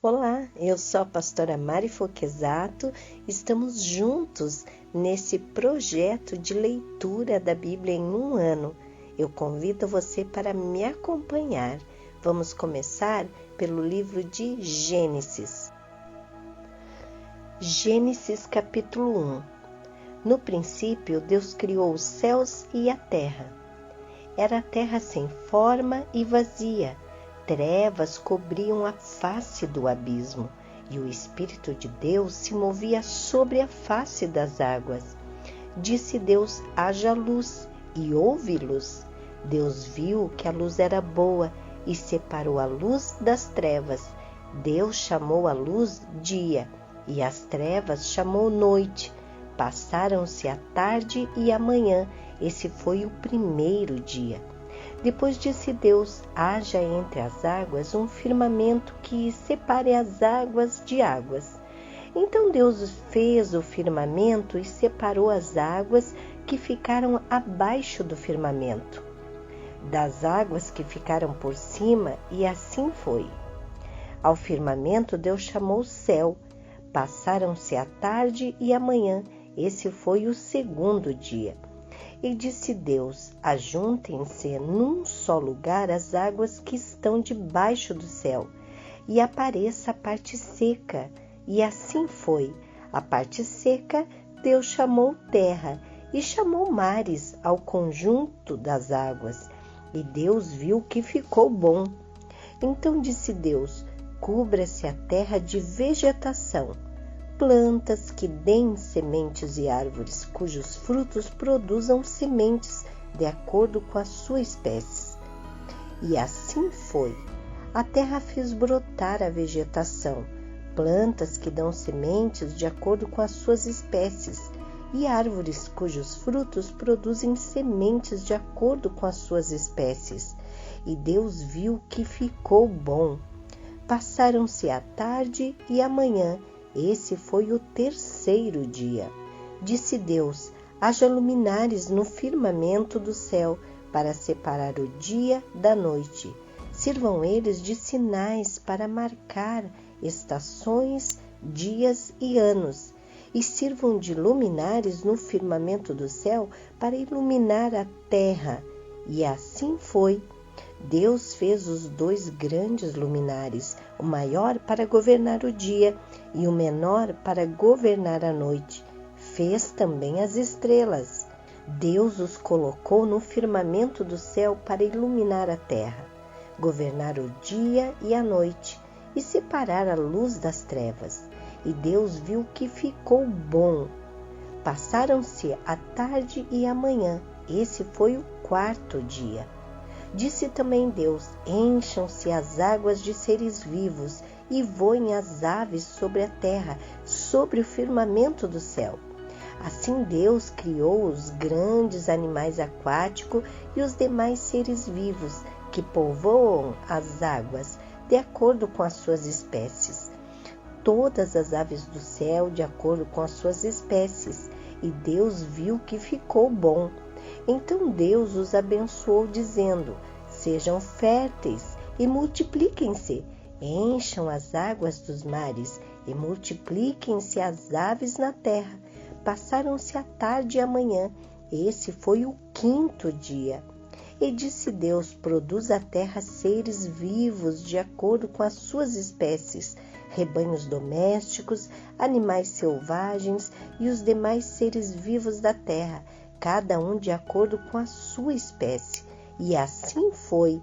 Olá, eu sou a pastora Mari Foquesato. Estamos juntos nesse projeto de leitura da Bíblia em um ano. Eu convido você para me acompanhar. Vamos começar pelo livro de Gênesis. Gênesis capítulo 1. No princípio, Deus criou os céus e a terra. Era a terra sem forma e vazia. Trevas cobriam a face do abismo, e o Espírito de Deus se movia sobre a face das águas. Disse Deus: haja luz, e houve luz. Deus viu que a luz era boa, e separou a luz das trevas. Deus chamou a luz dia, e as trevas chamou noite. Passaram-se a tarde e a manhã. Esse foi o primeiro dia. Depois disse Deus: haja entre as águas um firmamento que separe as águas de águas. Então Deus fez o firmamento e separou as águas que ficaram abaixo do firmamento das águas que ficaram por cima, e assim foi. Ao firmamento Deus chamou céu. Passaram-se a tarde e a manhã. Esse foi o segundo dia. E disse Deus: ajuntem-se num só lugar as águas que estão debaixo do céu, e apareça a parte seca. E assim foi. A parte seca Deus chamou terra, e chamou mares ao conjunto das águas. E Deus viu que ficou bom. Então disse Deus: cubra-se a terra de vegetação, plantas que deem sementes e árvores cujos frutos produzam sementes de acordo com a sua espécie. E assim foi. A terra fez brotar a vegetação, plantas que dão sementes de acordo com as suas espécies, e árvores cujos frutos produzem sementes de acordo com as suas espécies. E Deus viu que ficou bom. Passaram-se a tarde e a manhã. Esse foi o terceiro dia. Disse Deus: haja luminares no firmamento do céu para separar o dia da noite. Sirvam eles de sinais para marcar estações, dias e anos. E sirvam de luminares no firmamento do céu para iluminar a terra. E assim foi. Deus fez os dois grandes luminares, o maior para governar o dia e o menor para governar a noite. Fez também as estrelas. Deus os colocou no firmamento do céu para iluminar a terra, governar o dia e a noite e separar a luz das trevas. E Deus viu que ficou bom. Passaram-se a tarde e a manhã. Esse foi o quarto dia. Disse também Deus: encham-se as águas de seres vivos e voem as aves sobre a terra, sobre o firmamento do céu. Assim Deus criou os grandes animais aquáticos e os demais seres vivos que povoam as águas, de acordo com as suas espécies. Todas as aves do céu de acordo com as suas espécies. E Deus viu que ficou bom. Então Deus os abençoou, dizendo: sejam férteis e multipliquem-se, encham as águas dos mares e multipliquem-se as aves na terra. Passaram-se a tarde e a manhã. Esse foi o quinto dia. E disse Deus: produz a terra seres vivos de acordo com as suas espécies, rebanhos domésticos, animais selvagens e os demais seres vivos da terra, cada um de acordo com a sua espécie. E assim foi.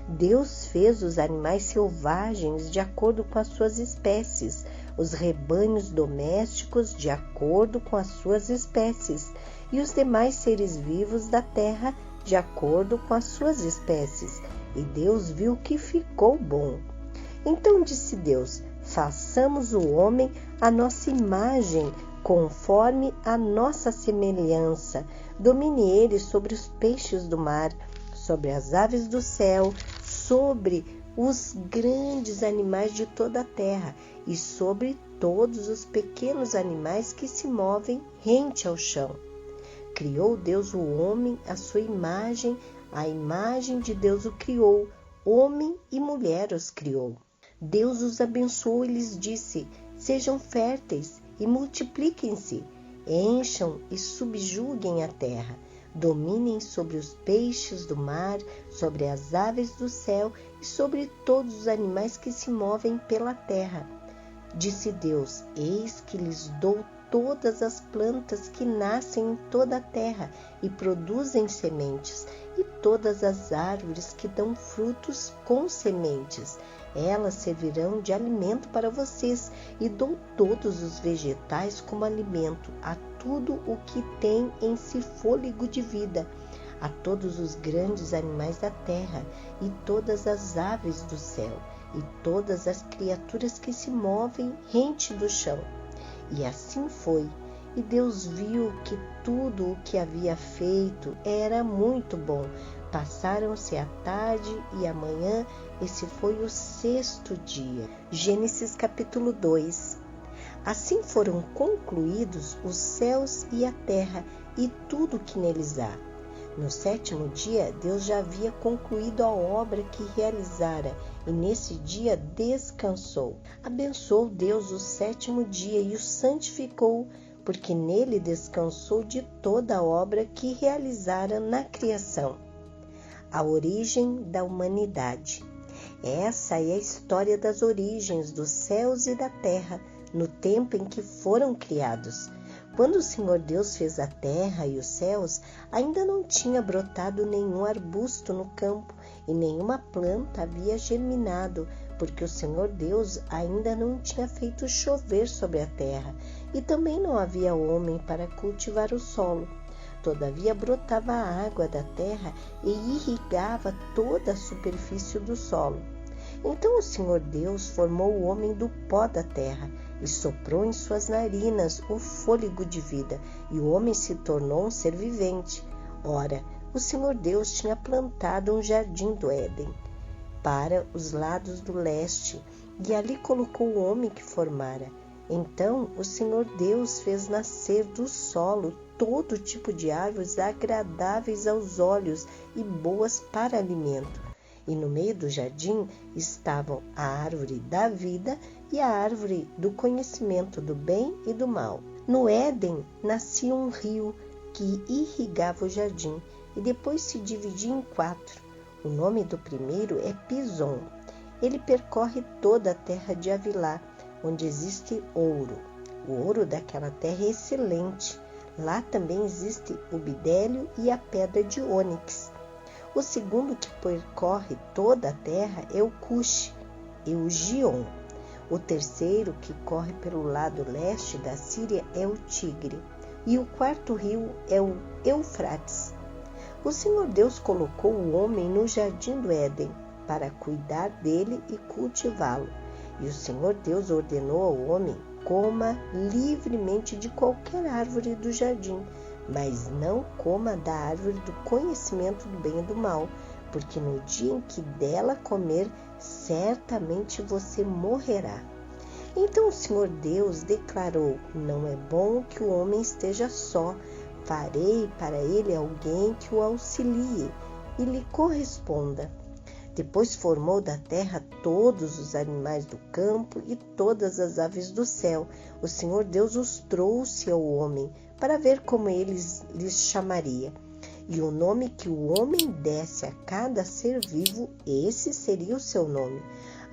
Deus fez os animais selvagens de acordo com as suas espécies, os rebanhos domésticos de acordo com as suas espécies, e os demais seres vivos da terra de acordo com as suas espécies. E Deus viu que ficou bom. Então disse Deus: façamos o homem à nossa imagem, conforme a nossa semelhança. Domine ele sobre os peixes do mar, sobre as aves do céu, sobre os grandes animais de toda a terra e sobre todos os pequenos animais que se movem rente ao chão. Criou Deus o homem à sua imagem, a imagem de Deus o criou, homem e mulher os criou. Deus os abençoou e lhes disse: sejam férteis e multipliquem-se, encham e subjuguem a terra, dominem sobre os peixes do mar, sobre as aves do céu e sobre todos os animais que se movem pela terra. Disse Deus: eis que lhes dou todas as plantas que nascem em toda a terra e produzem sementes, e todas as árvores que dão frutos com sementes. Elas servirão de alimento para vocês, e dou todos os vegetais como alimento a tudo o que tem em si fôlego de vida, a todos os grandes animais da terra, e todas as aves do céu, e todas as criaturas que se movem rente do chão. E assim foi. E Deus viu que tudo o que havia feito era muito bom. Passaram-se a tarde e a manhã, esse foi o 6º dia. Gênesis capítulo 2. Assim foram concluídos os céus e a terra e tudo o que neles há. No 7º dia, Deus já havia concluído a obra que realizara, e nesse dia descansou. Abençoou Deus o 7º dia e o santificou, porque nele descansou de toda a obra que realizara na criação. A origem da humanidade. Essa é a história das origens dos céus e da terra, no tempo em que foram criados. Quando o Senhor Deus fez a terra e os céus, ainda não tinha brotado nenhum arbusto no campo e nenhuma planta havia germinado, porque o Senhor Deus ainda não tinha feito chover sobre a terra, e também não havia homem para cultivar o solo. Todavia brotava a água da terra e irrigava toda a superfície do solo. Então o Senhor Deus formou o homem do pó da terra e soprou em suas narinas o fôlego de vida, e o homem se tornou um ser vivente. Ora, o Senhor Deus tinha plantado um jardim do Éden para os lados do leste, e ali colocou o homem que formara. Então o Senhor Deus fez nascer do solo todo tipo de árvores agradáveis aos olhos e boas para alimento. E no meio do jardim estavam a árvore da vida e a árvore do conhecimento do bem e do mal. No Éden nascia um rio que irrigava o jardim e depois se dividia em 4. O nome do primeiro é Pison. Ele percorre toda a terra de Havilá, onde existe ouro. O ouro daquela terra é excelente. Lá também existe o bidélio e a pedra de ônix. O segundo que percorre toda a terra é o Cuxi e o Gion. O terceiro, que corre pelo lado leste da Síria, é o Tigre. E o 4º rio é o Eufrates. O Senhor Deus colocou o homem no jardim do Éden para cuidar dele e cultivá-lo. E o Senhor Deus ordenou ao homem: coma livremente de qualquer árvore do jardim, mas não coma da árvore do conhecimento do bem e do mal, porque no dia em que dela comer, certamente você morrerá. Então o Senhor Deus declarou: não é bom que o homem esteja só, farei para ele alguém que o auxilie e lhe corresponda. Depois formou da terra todos os animais do campo e todas as aves do céu. O Senhor Deus os trouxe ao homem para ver como eles lhes chamaria. E o nome que o homem desse a cada ser vivo, esse seria o seu nome.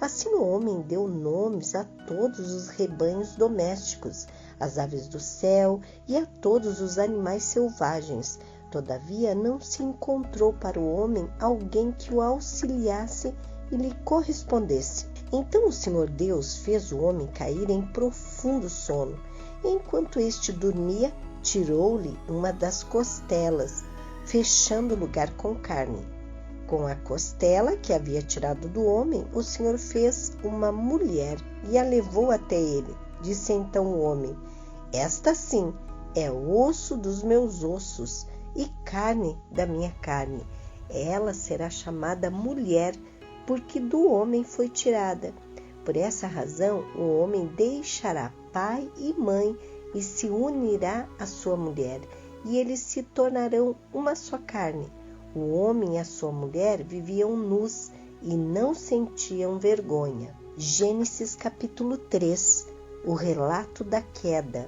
Assim o homem deu nomes a todos os rebanhos domésticos, às aves do céu e a todos os animais selvagens. Todavia não se encontrou para o homem alguém que o auxiliasse e lhe correspondesse. Então o Senhor Deus fez o homem cair em profundo sono. E enquanto este dormia, tirou-lhe uma das costelas, fechando o lugar com carne. Com a costela que havia tirado do homem, o Senhor fez uma mulher e a levou até ele. Disse então o homem: esta sim é osso dos meus ossos e carne da minha carne. Ela será chamada mulher, porque do homem foi tirada. Por essa razão, o homem deixará pai e mãe e se unirá à sua mulher, e eles se tornarão uma só carne. O homem e a sua mulher viviam nus e não sentiam vergonha. Gênesis capítulo 3, o relato da queda.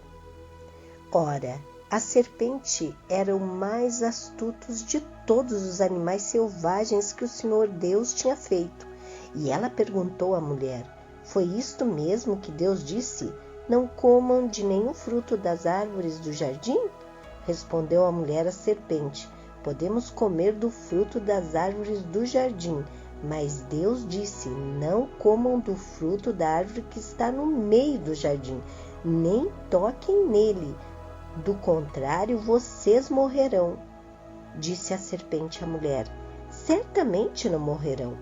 Ora, a serpente era o mais astuto de todos os animais selvagens que o Senhor Deus tinha feito. E ela perguntou à mulher: foi isto mesmo que Deus disse? Não comam de nenhum fruto das árvores do jardim? Respondeu a mulher à serpente: podemos comer do fruto das árvores do jardim, mas Deus disse: não comam do fruto da árvore que está no meio do jardim, nem toquem nele, do contrário vocês morrerão. Disse a serpente à mulher: certamente não morrerão.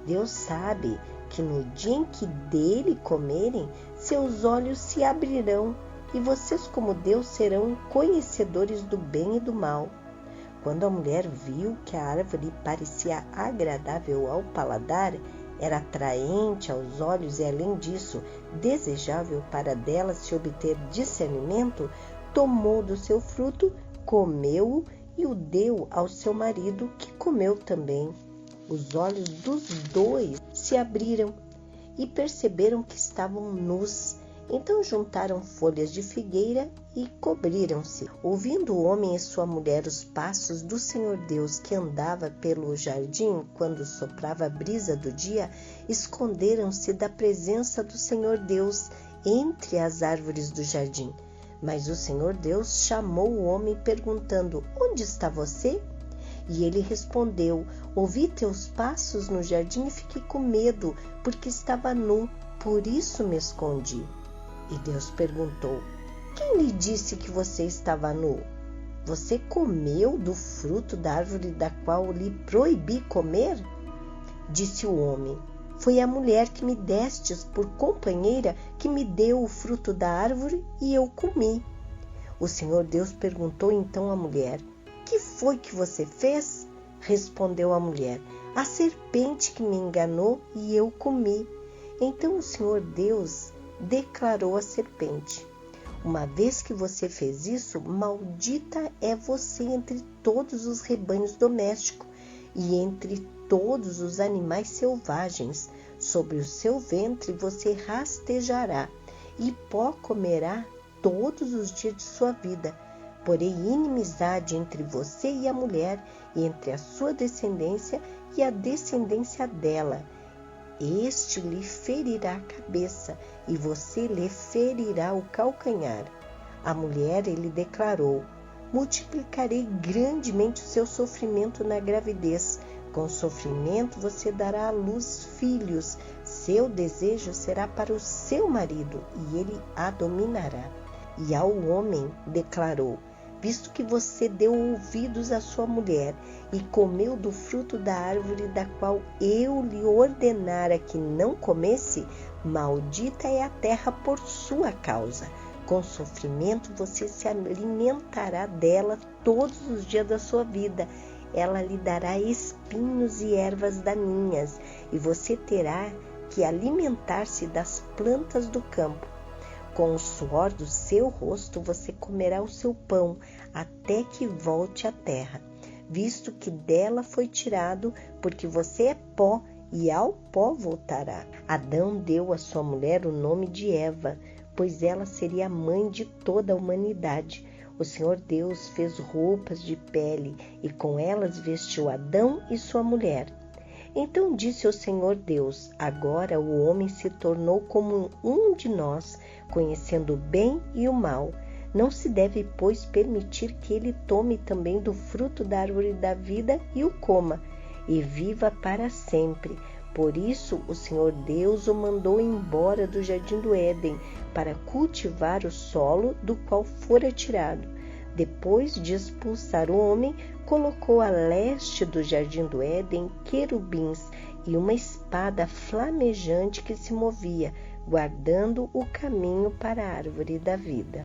Deus sabe que no dia em que dele comerem, seus olhos se abrirão, e vocês, como Deus, serão conhecedores do bem e do mal. Quando a mulher viu que a árvore parecia agradável ao paladar, era atraente aos olhos e, além disso, desejável para dela se obter discernimento, tomou do seu fruto, comeu-o e o deu ao seu marido, que comeu também. Os olhos dos dois se abriram e perceberam que estavam nus. Então juntaram folhas de figueira e cobriram-se. Ouvindo o homem e sua mulher os passos do Senhor Deus que andava pelo jardim quando soprava a brisa do dia, esconderam-se da presença do Senhor Deus entre as árvores do jardim. Mas o Senhor Deus chamou o homem perguntando: onde está você? E ele respondeu: ouvi teus passos no jardim e fiquei com medo, porque estava nu, por isso me escondi. E Deus perguntou: quem lhe disse que você estava nu? Você comeu do fruto da árvore da qual lhe proibi comer? Disse o homem: foi a mulher que me destes por companheira que me deu o fruto da árvore e eu comi. O Senhor Deus perguntou então à mulher: que foi que você fez? Respondeu a mulher: a serpente que me enganou e eu comi. Então o Senhor Deus declarou à serpente: uma vez que você fez isso, maldita é você entre todos os rebanhos domésticos e entre todos os animais selvagens. Sobre o seu ventre você rastejará e pó comerá todos os dias de sua vida. Porém, inimizade entre você e a mulher, e entre a sua descendência e a descendência dela. Este lhe ferirá a cabeça, e você lhe ferirá o calcanhar. A mulher lhe declarou: multiplicarei grandemente o seu sofrimento na gravidez. Com sofrimento você dará à luz filhos. Seu desejo será para o seu marido, e ele a dominará. E ao homem declarou: visto que você deu ouvidos à sua mulher e comeu do fruto da árvore da qual eu lhe ordenara que não comesse, maldita é a terra por sua causa. Com sofrimento você se alimentará dela todos os dias da sua vida. Ela lhe dará espinhos e ervas daninhas, e você terá que alimentar-se das plantas do campo. Com o suor do seu rosto você comerá o seu pão, até que volte à terra, visto que dela foi tirado, porque você é pó, e ao pó voltará. Adão deu à sua mulher o nome de Eva, pois ela seria a mãe de toda a humanidade. O Senhor Deus fez roupas de pele, e com elas vestiu Adão e sua mulher. Então disse o Senhor Deus: agora o homem se tornou como um de nós, conhecendo o bem e o mal. Não se deve, pois, permitir que ele tome também do fruto da árvore da vida e o coma, e viva para sempre. Por isso o Senhor Deus o mandou embora do jardim do Éden, para cultivar o solo do qual fora tirado. Depois de expulsar o homem, colocou a leste do jardim do Éden querubins e uma espada flamejante que se movia, guardando o caminho para a árvore da vida.